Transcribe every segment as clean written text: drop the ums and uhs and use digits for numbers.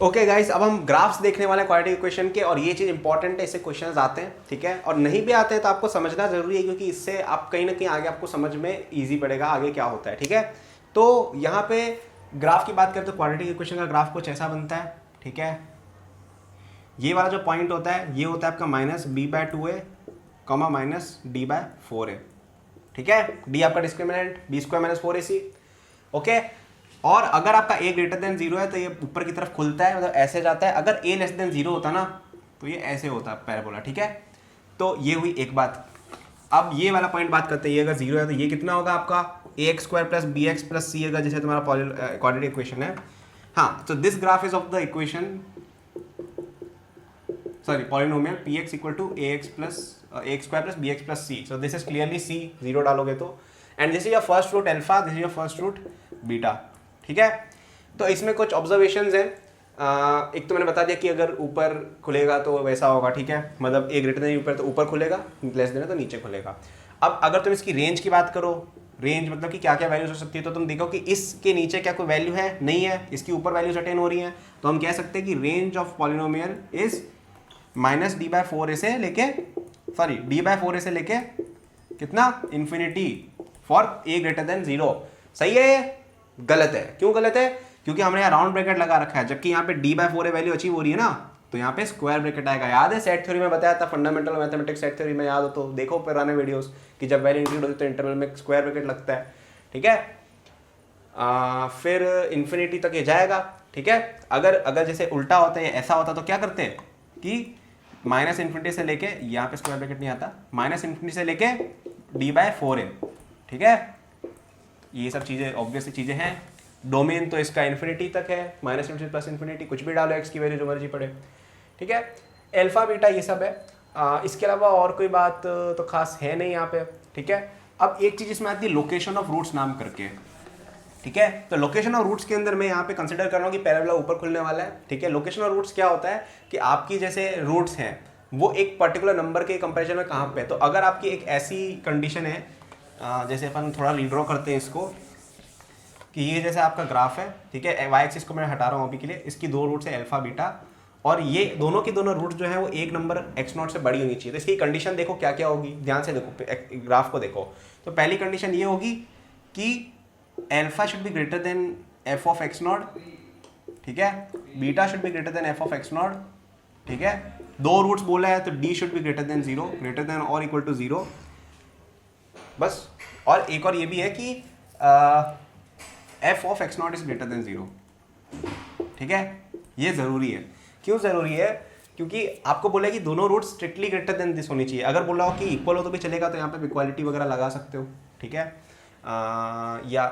Okay guys, अब हम graphs देखने वाले हैं क्वाड्रेटिक इक्वेशन के, और ये चीज़ इंपॉर्टेंट है, इससे क्वेश्चंस आते हैं, ठीक है। और नहीं भी आते हैं तो आपको समझना जरूरी है, क्योंकि इससे आप कहीं ना कहीं आगे आपको समझ में ईजी पड़ेगा आगे क्या होता है, ठीक है। तो यहाँ पे ग्राफ की बात करें तो क्वाड्रेटिक इक्वेशन का ग्राफ कुछ ऐसा बनता है, ठीक है। ये वाला जो पॉइंट होता है ये होता है आपका -b/2a, -d/4a, ठीक है। d आपका डिस्क्रिमिनेंट, b² - 4ac, ओके। और अगर आपका a ग्रेटर देन 0 है तो ये ऊपर की तरफ खुलता है, मतलब ऐसे जाता है। अगर a लेस देन 0 होता ना तो ये ऐसे होता पैराबोला, ठीक है। तो ये हुई एक बात। अब ये वाला पॉइंट बात करते हैं, ये अगर 0 है तो ये कितना होगा आपका ax² + bx + c अगर जैसे तुम्हारा क्वाड्रेटिक इक्वेशन है। हाँ, तो this graph is of the equation, sorry, polynomial px = ax² + bx + c. So this is clearly c, 0 डालोगे तो, and this is your first root alpha, this is your first root beta, ठीक है। तो इसमें कुछ ऑब्जर्वेशंस हैं। एक तो मैंने बता दिया कि अगर ऊपर खुलेगा तो वैसा होगा, ठीक है, मतलब a ग्रेटर देन ऊपर तो ऊपर खुलेगा, लेस देन तो नीचे खुलेगा। अब अगर तुम इसकी रेंज की बात करो, रेंज मतलब कि क्या क्या वैल्यूज हो सकती है, तो तुम देखो कि इसके नीचे क्या कोई वैल्यू है, नहीं है, इसकी ऊपर वैल्यूज अटेन हो रही हैं, तो हम कह सकते हैं कि range of polynomial is -d/4a से लेके, सॉरी, d/4a से लेके कितना, infinity, for a greater than 0। सही है ये? गलत है। क्यों गलत है? क्योंकि हमने यहाँ राउंड ब्रैकेट लगा रखा है, जबकि यहाँ पे d/4a वैल्यू अचीव हो रही है ना, तो यहाँ पे स्क्वायर ब्रैकेट आएगा। याद है सेट थ्योरी में बताया था, फंडामेंटल मैथमेटिक्स सेट थ्योरी में, याद हो तो देखो पुराने वीडियोस, कि जब वैल्यू इंक्लूड होती है तो इंटरवल में स्क्वायर ब्रैकेट लगता है, ठीक है। फिर इन्फिनिटी तक ये जाएगा, ठीक है। अगर जैसे उल्टा होता है, ऐसा होता तो क्या करते हैं कि -∞ से लेके, यहाँ पे स्क्वायर ब्रैकेट नहीं आता, -∞ से लेके d/4a, ठीक है। ये सब चीज़ें ऑब्वियसली चीज़ें हैं। डोमेन तो इसका इन्फिनिटी तक है, -∞ + इन्फिनिटी, कुछ भी डालो x की वैल्यू जो मर्जी पड़े, ठीक है। अल्फा बीटा ये सब है। इसके अलावा और कोई बात तो खास है नहीं यहाँ पे, ठीक है। अब एक चीज़ इसमें आती है लोकेशन ऑफ रूट्स नाम करके, ठीक है। तो लोकेशन ऑफ रूट्स के अंदर मैं यहाँ पे कंसिडर कर रहा हूँ कि पैराबोला ऊपर खुलने वाला है, ठीक है। लोकेशन ऑफ रूट्स क्या होता है कि आपकी जैसे रूट्स हैं वो एक पर्टिकुलर नंबर के कंपैरिजन में कहाँ पे है। तो अगर आपकी एक ऐसी कंडीशन है, जैसे अपन थोड़ा रीड्रॉ करते हैं इसको, कि ये जैसे आपका ग्राफ है, ठीक है, वाई एक्सिस को मैं हटा रहा हूँ अभी के लिए, इसकी दो रूट्स है अल्फा बीटा, और ये दोनों की दोनों रूट्स जो है वो एक नंबर x0 से बड़ी होनी चाहिए। तो इसकी कंडीशन देखो क्या क्या होगी, ध्यान से देखो, ग्राफ को देखो। तो पहली कंडीशन ये होगी कि alpha should be greater then f(x0), ठीक है, beta should be greater then f(x0), ठीक है। दो रूट्स बोला है तो d should be greater then 0, greater than और इक्वल टू 0, बस। और एक और ये भी है कि f(x0) इज ग्रेटर देन 0, ठीक है। ये जरूरी है। क्यों जरूरी है? क्योंकि आपको बोला कि दोनों roots strictly greater than this होनी चाहिए। अगर बोला हो कि इक्वल हो तो भी चलेगा, तो यहाँ पे इक्वालिटी वगैरह लगा सकते हो, ठीक है। या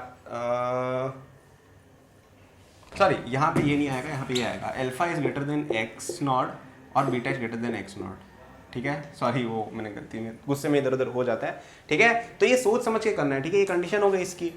सॉरी, यहाँ पे ये नहीं आएगा, यहाँ पे ये आएगा, alpha is greater then x0 और beta is greater then x0, ठीक है। सॉरी, वो मैंने गलती में, गुस्से में इधर उधर हो जाता है, ठीक है। तो ये सोच समझ के करना है, ठीक है। ये कंडीशन हो गई इसकी,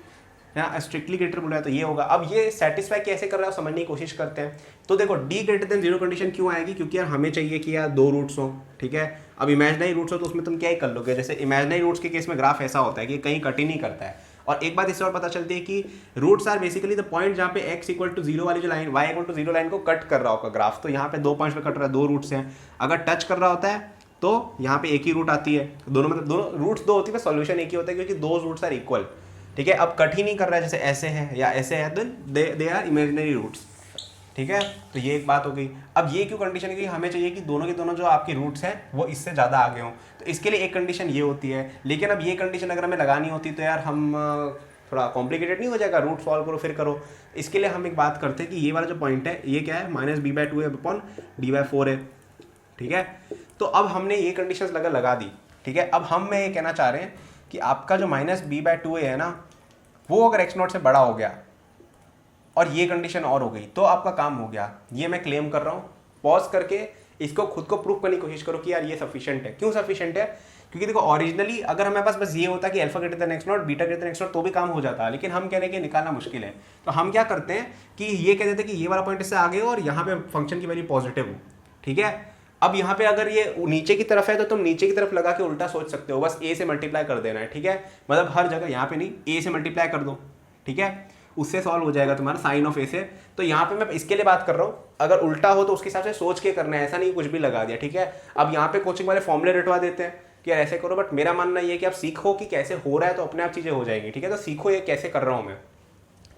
यहाँ स्ट्रिक्टली ग्रेटर बोला है तो ये होगा। अब ये सेटिस्फाई कैसे कर रहा है समझने की कोशिश करते हैं। तो देखो d ग्रेटर देन 0 कंडीशन क्यों आएगी? क्योंकि यार हमें चाहिए कि यार दो रूट्स हो, ठीक है। अब इमेजिनरी रूट्स हो तो उसमें तुम क्या ही कर लोगे। जैसे इमेजिनरी रूट्स के केस में ग्राफ ऐसा होता है कि कहीं कट ही नहीं करता है। और एक बात इससे और पता चलती है कि roots are basically the point जहाँ पे x = 0 वाली जो लाइन, y = 0 लाइन को कट कर रहा होगा ग्राफ। तो यहाँ पे दो पॉइंट्स पे कट रहा है, दो रूट्स हैं। अगर टच कर रहा होता है तो यहाँ पे एक ही रूट आती है, दोनों मतलब दोनों रूट्स दो होती है, सॉल्यूशन एक ही होता है, क्योंकि दो रूट्स आर इक्वल, ठीक है। अब कट ही नहीं कर रहा है, जैसे ऐसे है या ऐसे है, तो दे आर इमेजिनरी रूट्स, ठीक है। तो ये एक बात हो गई। अब ये क्यों कंडीशन है कि हमें चाहिए कि दोनों के दोनों जो आपके रूट्स हैं वो इससे ज़्यादा आगे हों। तो इसके लिए एक कंडीशन ये होती है। लेकिन अब ये कंडीशन अगर हमें लगानी होती तो यार हम थोड़ा कॉम्प्लिकेटेड नहीं हो जाएगा, रूट सॉल्व करो फिर करो। इसके लिए हम एक बात करते हैं कि ये वाला जो पॉइंट है ये क्या है, -b/2a/d/4a, ठीक है। तो अब हमने ये कंडीशंस लगा दी, ठीक है। अब हम मैं ये कहना चाह रहे हैं कि आपका जो -b/2a है ना, वो अगर x0 से बड़ा हो गया और ये कंडीशन और हो गई तो आपका काम हो गया। ये मैं क्लेम कर रहा हूँ। पॉज करके इसको खुद को प्रूव करने की कोशिश करो कि यार ये सफिशिएंट है। क्यों सफिशिएंट है? क्योंकि देखो ओरिजिनली अगर हमारे पास बस ये होता कि alpha greater than x0, beta greater than x0 तो भी काम हो जाता, लेकिन हम कह रहे हैं कि निकालना मुश्किल है। तो हम क्या करते हैं कि ये कह देते हैं कि ये वाला पॉइंट इससे आगे हो और यहाँ पे फंक्शन की वैल्यू पॉजिटिव हो, ठीक है। अब यहाँ पे अगर ये नीचे की तरफ है तो तुम नीचे की तरफ लगा के उल्टा सोच सकते हो, बस a से मल्टीप्लाई कर देना है, ठीक है। मतलब हर जगह यहाँ पे नहीं, a से मल्टीप्लाई कर दो, ठीक है। उससे सॉल्व हो जाएगा तुम्हारा साइन ऑफ ए से। तो यहाँ पे मैं इसके लिए बात कर रहा हूँ, अगर उल्टा हो तो उसके हिसाब से सोच के करना है, ऐसा नहीं कुछ भी लगा दिया, ठीक है। अब यहाँ पे कोचिंग वाले फॉर्मूले रटवा देते हैं कि यार ऐसे करो, बट मेरा मानना ये है कि आप सीखो कि कैसे हो रहा है तो अपने आप चीज़ें हो जाएंगी, ठीक है। तो सीखो ये कैसे कर रहा हूँ मैं।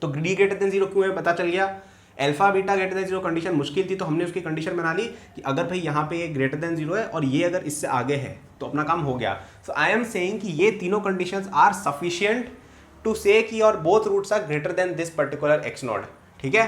तो डी ग्रेटर देन जीरो क्यों है पता चल गया। Alpha beta greater than zero condition मुश्किल थी, तो हमने उसकी कंडीशन बना ली कि अगर भाई यहाँ पे ये ग्रेटर देन जीरो है और ये अगर इससे आगे है तो अपना काम हो गया। सो आई एम सेइंग कि ये तीनों कंडीशंस आर सफिशिएंट टू से कि और both roots are greater than this particular x naught, ठीक है।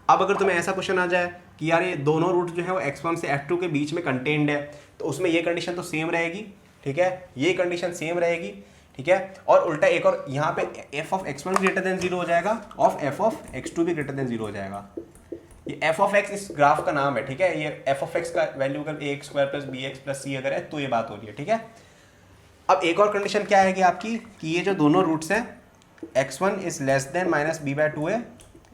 अब अगर तुम्हें ऐसा क्वेश्चन आ जाए कि यार ये दोनों रूट जो है वो x1 से f2 के बीच में कंटेन्ड है, तो उसमें ये कंडीशन तो सेम रहेगी, ठीक है, ये कंडीशन सेम रहेगी, ठीक है। और उल्टा एक और यहाँ पे f of x1 greater than zero हो जाएगा और f ऑफ x2 भी ग्रेटर देन जीरो हो जाएगा। ये f ऑफ x इस ग्राफ का नाम है, ठीक है। ये f ऑफ x का वैल्यू अगर ax square plus bx plus c अगर है तो ये बात हो रही है, ठीक है। अब एक और कंडीशन क्या है कि आपकी कि ये जो दोनों रूट्स हैं x1 is less than minus b by 2a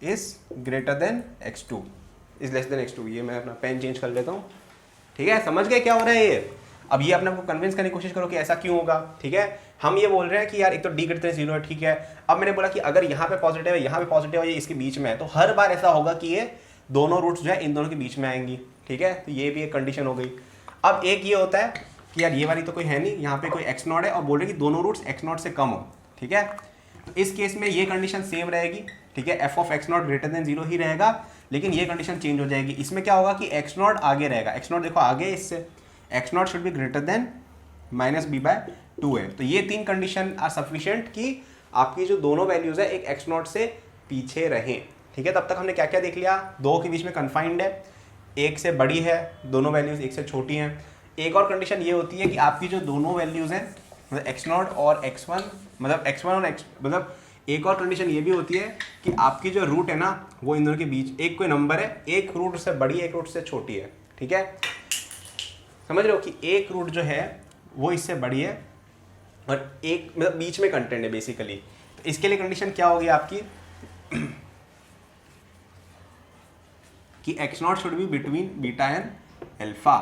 is greater than x2 is less than x2। ये मैं अपना पेन चेंज कर लेता हूँ, ठीक है। समझ गए क्या हो रहा है ये। अब ये अपने आपको कन्विंस करने की कोशिश करो कि ऐसा क्यों होगा, ठीक है। हम ये बोल रहे हैं कि यार एक तो डी ग्रेटर देन जीरो है, ठीक है। अब मैंने बोला कि अगर यहाँ पे पॉजिटिव है, यहाँ पे पॉजिटिव है, ये इसके बीच में है, तो हर बार ऐसा होगा कि ये दोनों रूट्स जो है इन दोनों के बीच में आएंगी, ठीक है। तो ये भी एक कंडीशन हो गई। अब एक ये होता है कि यार ये वाली तो कोई है नहीं, यहाँ पे कोई एक्स नॉट है और बोल रहे कि दोनों रूट्स एक्स नॉट से कम हो, ठीक है। इस केस में ये कंडीशन सेम रहेगी, ठीक है। F of X not greater than zero ही रहेगा, लेकिन ये कंडीशन चेंज हो जाएगी। इसमें क्या होगा कि एक्स नॉट आगे रहेगा, एक्स नॉट देखो आगे इससे, x naught should be greater than minus b by 2 है। तो ये तीन कंडीशन आर सफिशिएंट कि आपकी जो दोनों वैल्यूज है एक एक्स नॉट से पीछे रहें, ठीक है। तब तक हमने क्या क्या देख लिया, दो के बीच में कन्फाइंड है, एक से बड़ी है, दोनों वैल्यूज एक से छोटी हैं। एक और कंडीशन ये होती है कि आपकी जो दोनों वैल्यूज हैं मतलब एक्स नॉट और एक्स वन, मतलब एक्स वन और एक्स, मतलब एक और कंडीशन ये भी होती है कि आपकी जो रूट है ना वो इन दोनों के बीच एक कोई नंबर है, एक रूट से बड़ी है एक रूट से छोटी है, ठीक है। समझ रहे हो कि एक रूट जो है वो इससे बड़ी है और एक मतलब बीच में कंटेंट है बेसिकली। तो इसके लिए कंडीशन क्या होगी आपकी कि x naught should be between beta and alpha,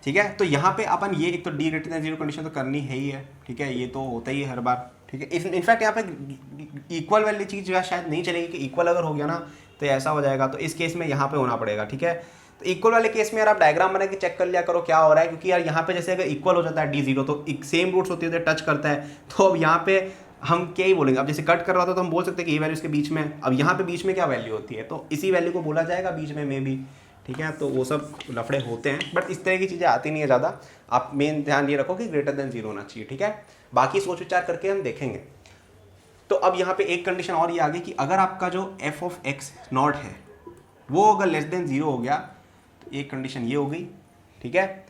ठीक है। तो यहाँ पे अपन ये एक तो D greater than zero condition तो करनी है ही है, ठीक है, ये तो होता ही है हर बार, ठीक है। इनफैक्ट यहाँ पे इक्वल वाली चीज़ जो है शायद नहीं चलेगी कि इक्वल अगर हो गया ना तो ऐसा हो जाएगा, तो इस केस में यहाँ पे होना पड़ेगा, ठीक है। तो इक्वल वाले केस में यार आप डायग्राम बना के चेक कर लिया करो क्या हो रहा है, क्योंकि यार यहाँ पे जैसे अगर इक्वल हो जाता है डी जीरो तो सेम रूट्स होती है तो टच करता है, तो अब यहाँ पे हम क्या ही बोलेंगे। अब जैसे कट कर रहा था तो हम बोल सकते हैं कि ये वैल्यू इसके बीच में, अब यहाँ पे बीच में क्या वैल्यू होती है तो इसी वैल्यू को बोला जाएगा बीच में मे बी, ठीक है। तो वो सब लफड़े होते हैं, बट इस तरह की चीज़ें आती नहीं है ज़्यादा। आप मेन ध्यान ये रखो कि ग्रेटर देन जीरो होना चाहिए, ठीक है। बाकी सोच विचार करके हम देखेंगे। तो अब यहाँ पे एक कंडीशन और ये आ गई कि अगर आपका जो एफ ऑफ एक्स नॉट है वो अगर लेस देन जीरो हो गया तो एक कंडीशन ये हो गई, ठीक है।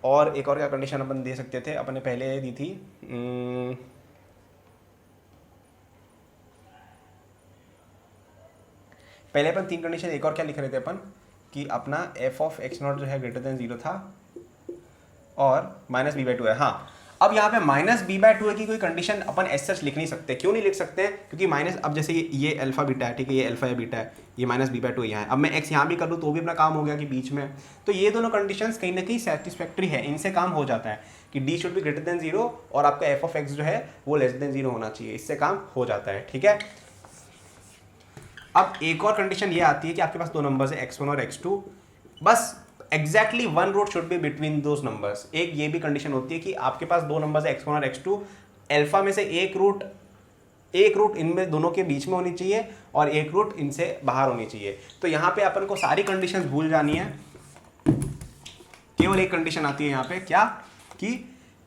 और एक और क्या कंडीशन अपन दे सकते थे, अपन ने पहले दी थी पहले अपन तीन कंडीशन एक और क्या लिख रहे थे अपन कि अपना एफ ऑफ एक्स नॉट जो है ग्रेटर देन जीरो था और माइनस बी बाई टू है। हाँ, अब यहाँ पे माइनस बी बाय 2 की कोई कंडीशन अपन एज सच लिख नहीं सकते। क्यों नहीं लिख सकते? क्योंकि माइनस, अब जैसे ये अल्फा बीटा है, ठीक है, ये अल्फा या बीटा है, ये माइनस बी बाय 2 यहाँ है। अब मैं एक्स यहाँ भी कर दूँ तो भी अपना काम हो गया कि बीच में, तो ये दोनों कंडीशंस कहीं ना कहीं सेटिस्फैक्ट्री है, इनसे काम हो जाता है कि D should be greater than zero और आपका एफ ऑफ एक्स जो है वो लेस देन जीरो होना चाहिए, इससे काम हो जाता है, ठीक है। अब एक और कंडीशन ये आती है कि आपके पास दो नंबर्स है x1 और x2, बस exactly one root should be between those numbers. एक ये भी कंडीशन होती है कि आपके पास दो नंबर्स है x1 और x2, अल्फा में से एक रूट इनमें दोनों के बीच में होनी चाहिए और एक रूट इनसे बाहर होनी चाहिए। तो यहाँ पे अपन को सारी कंडीशंस भूल जानी है, केवल एक कंडीशन आती है यहाँ पे, क्या कि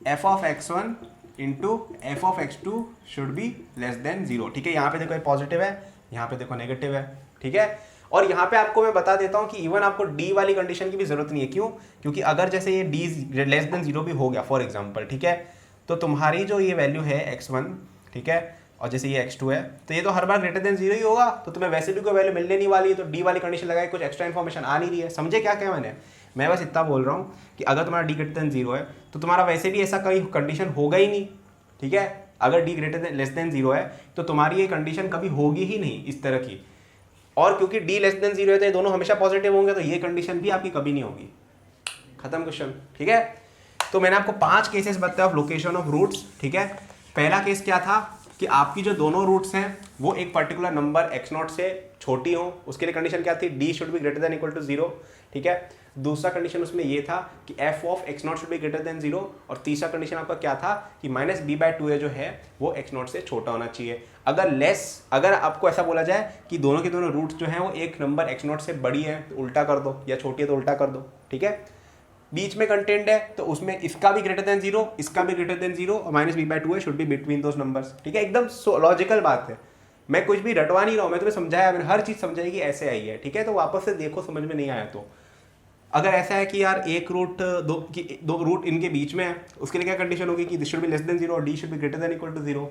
f of x1 into F of x2 should be less than zero, ठीक है। यहाँ पे देखो पॉजिटिव है, यहाँ पे देखो नेगेटिव है, ठीक है। और यहाँ पे आपको मैं बता देता हूँ कि इवन आपको डी वाली कंडीशन की भी जरूरत नहीं है। क्यों? क्योंकि अगर जैसे ये डी लेस देन जीरो भी हो गया फॉर एग्जांपल, ठीक है, तो तुम्हारी जो ये वैल्यू है x1, ठीक है, और जैसे ये x2 है, तो ये तो हर बार ग्रेटर देन जीरो ही होगा, तो तुम्हें वैसे भी कोई वैल्यू मिलने नहीं वाली है, तो डी वाली कंडीशन लगाए कुछ एक्स्ट्रा इन्फॉर्मेशन आ नहीं रही है। समझे क्या क्या मैं बस इतना बोल रहा हूँ कि अगर तुम्हारा डी ग्रेटर देन जीरो है तो तुम्हारा वैसे भी ऐसा कहीं कंडीशन होगा ही नहीं, ठीक है। अगर D greater than less than zero है तो तुम्हारी ये कंडीशन कभी होगी ही नहीं इस तरह की, और क्योंकि डी लेस देन जीरो है तो ये दोनों हमेशा पॉजिटिव होंगे, तो ये कंडीशन भी आपकी कभी नहीं होगी। खत्म क्वेश्चन, ठीक है। तो मैंने आपको 5 केसेस बताए ऑफ लोकेशन ऑफ रूट्स, ठीक है। पहला केस क्या था कि आपकी जो दोनों रूट्स हैं वो एक पर्टिकुलर नंबर x0 से छोटी हो, उसके लिए कंडीशन क्या थी, d should be greater than equal to 0, ठीक है। दूसरा कंडीशन उसमें ये था कि f of x0 should be greater then 0, और तीसरा कंडीशन आपका क्या था कि -b/2a जो है वो x0 से छोटा होना चाहिए। अगर आपको ऐसा बोला जाए कि दोनों के दोनों रूट्स जो हैं वो एक नंबर x0 से बड़ी है तो उल्टा कर दो, या छोटी है तो उल्टा कर दो, ठीक है। बीच में कंटेंट है तो उसमें इसका भी ग्रेटर देन 0, इसका भी ग्रेटर देन 0, और -b/2a should be between those numbers, ठीक है। एकदम लॉजिकल बात है, मैं कुछ भी रटवा नहीं रहा हूँ, मैं तुम्हें समझाया, मैंने हर चीज़ समझाई कि ऐसे आई है, ठीक है। तो वापस से देखो, समझ में नहीं आया तो अगर ऐसा है कि यार एक रूट दो रूट इनके बीच में है, उसके लिए क्या कंडीशन होगी कि this should be less than 0 और d should be greater than equal to 0।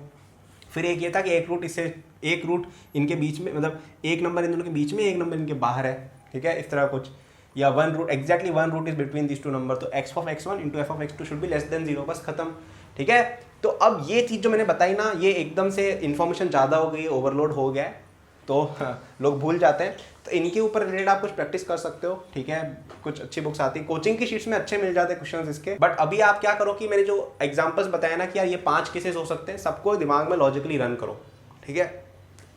फिर एक ये था कि एक रूट इनके बीच में, मतलब एक नंबर इन दोनों के बीच में, एक नंबर इनके बाहर है, ठीक है, इस तरह कुछ, या one root is between this two number, तो x of x1 into f of x2 should be less than 0, बस खत्म, ठीक है। तो अब ये चीज़ जो मैंने बताई ना, ये एकदम से इन्फॉर्मेशन ज़्यादा हो गई, ओवरलोड हो गया है, तो लोग भूल जाते हैं। तो इनके ऊपर रिलेटेड आप कुछ प्रैक्टिस कर सकते हो, ठीक है। कुछ अच्छी बुक्स आती हैं, कोचिंग की शीट्स में अच्छे मिल जाते हैं क्वेश्चंस इसके। बट अभी आप क्या करो कि मैंने जो एग्जांपल्स बताया ना कि यार ये 5 केसेस हो सकते हैं, सबको दिमाग में लॉजिकली रन करो, ठीक है।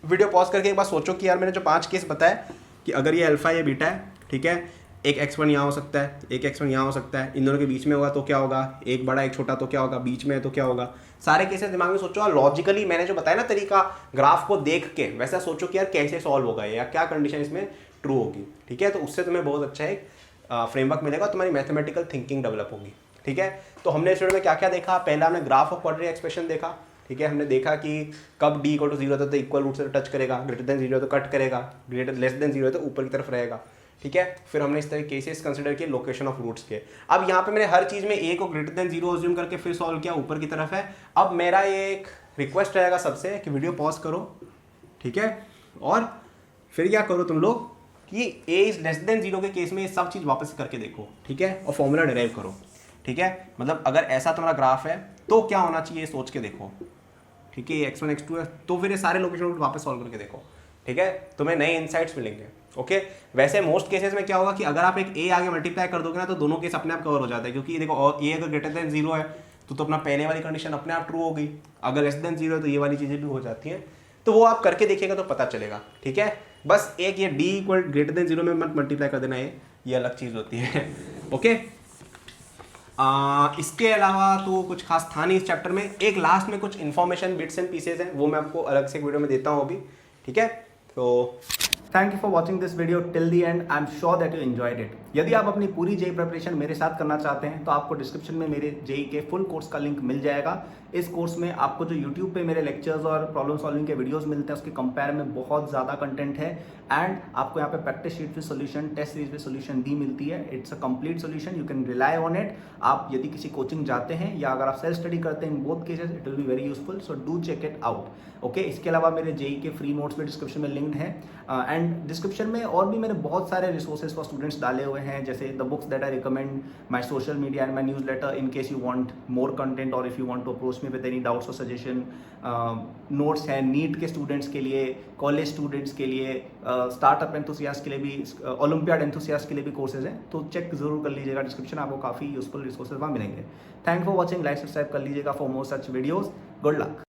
वीडियो पॉज करके एक बार सोचो कि यार मैंने जो 5 केस बताए कि अगर ये अल्फा ये बीटा है, ठीक है, एक x1 यहाँ हो सकता है, एक x1 यहाँ हो सकता है, इन दोनों के बीच में होगा तो क्या होगा, एक बड़ा एक छोटा तो क्या होगा, बीच में है तो क्या होगा, सारे केसेस दिमाग में सोचो। और लॉजिकली मैंने जो बताया ना तरीका, ग्राफ को देख के वैसा सोचो कि यार कैसे सॉल्व होगा या क्या कंडीशन इसमें ट्रू होगी, ठीक है। तो उससे तुम्हें बहुत अच्छा एक फ्रेमवर्क मिलेगा, तुम्हारी मैथमेटिकल थिंकिंग डेवलप होगी, ठीक है। तो हमने इस वीडियो में क्या क्या देखा, पहला हमने ग्राफ ऑफ क्वाड्रेटिक एक्सप्रेशन देखा, ठीक है। हमने देखा कि कब d इक्वल टू 0 था तो इक्वल रूट से टच करेगा, ग्रेटर देन 0 तो कट करेगा, ग्रेटर लेस देन 0 तो ऊपर की तरफ रहेगा, ठीक है। फिर हमने इस तरह के केसेस कंसिडर किए लोकेशन ऑफ रूट्स के। अब यहाँ पे मैंने हर चीज़ में a को ग्रेटर देन 0 अज्यूम करके फिर सॉल्व किया, ऊपर की तरफ है। अब मेरा ये एक रिक्वेस्ट रहेगा सबसे कि वीडियो पॉज करो, ठीक है, और फिर क्या करो तुम लोग कि a इज लेस देन 0 के केस में ये सब चीज़ वापस करके देखो, ठीक है, और फॉर्मूला डिराइव करो, ठीक है। मतलब अगर ऐसा तुम्हारा ग्राफ है तो क्या होना चाहिए सोच के देखो, ठीक है। ये x1 x2 है तो फिर ये सारे लोकेशन वापस सॉल्व करके देखो, ठीक है, तुम्हें नए इनसाइट्स मिलेंगे, ओके। वैसे मोस्ट केसेस में क्या होगा कि अगर आप एक a आगे मल्टीप्लाई कर दोगे ना तो दोनों केस अपने आप कवर हो जाता है, क्योंकि देखो a अगर ग्रेटर देन 0 है तो अपना पहले वाली कंडीशन अपने आप ट्रू होगी, अगर लेस देन 0 है तो ये वाली चीज़ें भी हो जाती हैं। तो वो आप करके देखिएगा तो पता चलेगा, ठीक है। बस एक ये d इक्वल ग्रेटर देन 0 में मत मल्टीप्लाई कर देना, ये अलग चीज़ होती है, ओके। इसके अलावा तो कुछ खास था नहीं इस चैप्टर में। एक लास्ट में कुछ इन्फॉर्मेशन बिट्स एंड पीसेज हैं, वो मैं आपको अलग से एक वीडियो में देता हूँ अभी, ठीक है। तो thank you for watching this video till the and. I am sure that you enjoyed it. यदि आप अपनी पूरी जेई प्रिपरेशन मेरे साथ करना चाहते हैं तो आपको डिस्क्रिप्शन में मेरे जेई के फुल कोर्स का लिंक मिल जाएगा। इस कोर्स में आपको जो यूट्यूब पे मेरे लेक्चर्स और प्रॉब्लम सॉल्विंग के वीडियोस मिलते हैं उसके कंपेयर में बहुत ज़्यादा कंटेंट है, एंड आपको यहाँ पे practice sheet with solution, test series with solution भी मिलती है। It's a complete solution, you can rely on it. आप यदि किसी कोचिंग जाते हैं या अगर आप सेल्फ स्टडी करते हैं, in both cases it will be very useful, so do check it out, okay. इसके अलावा मेरे जेई के फ्री नोट्स भी डिस्क्रिप्शन में लिंक्ड हैं, एंड डिस्क्रिप्शन में और भी मैंने बहुत सारे रिसोर्सेज फॉर स्टूडेंट्स डाले हुए हैं, जैसे the books that I recommend, my social media and my newsletter in case you want more content और if you want to approach me with any doubts और सजेशन। नोट्स हैं NEET के students के लिए, कॉलेज स्टूडेंट्स के लिए, startup enthusiast के लिए भी, ओलंपियाड एंथुसियास्ट के लिए भी कोर्सेज हैं, तो चेक जरूर कर लीजिएगा डिस्क्रिप्शन, आपको काफ़ी यूजफुल रिसोर्सेज वहाँ मिलेंगे। Thank for watching, like subscribe कर लीजिएगा for more such videos. Good luck.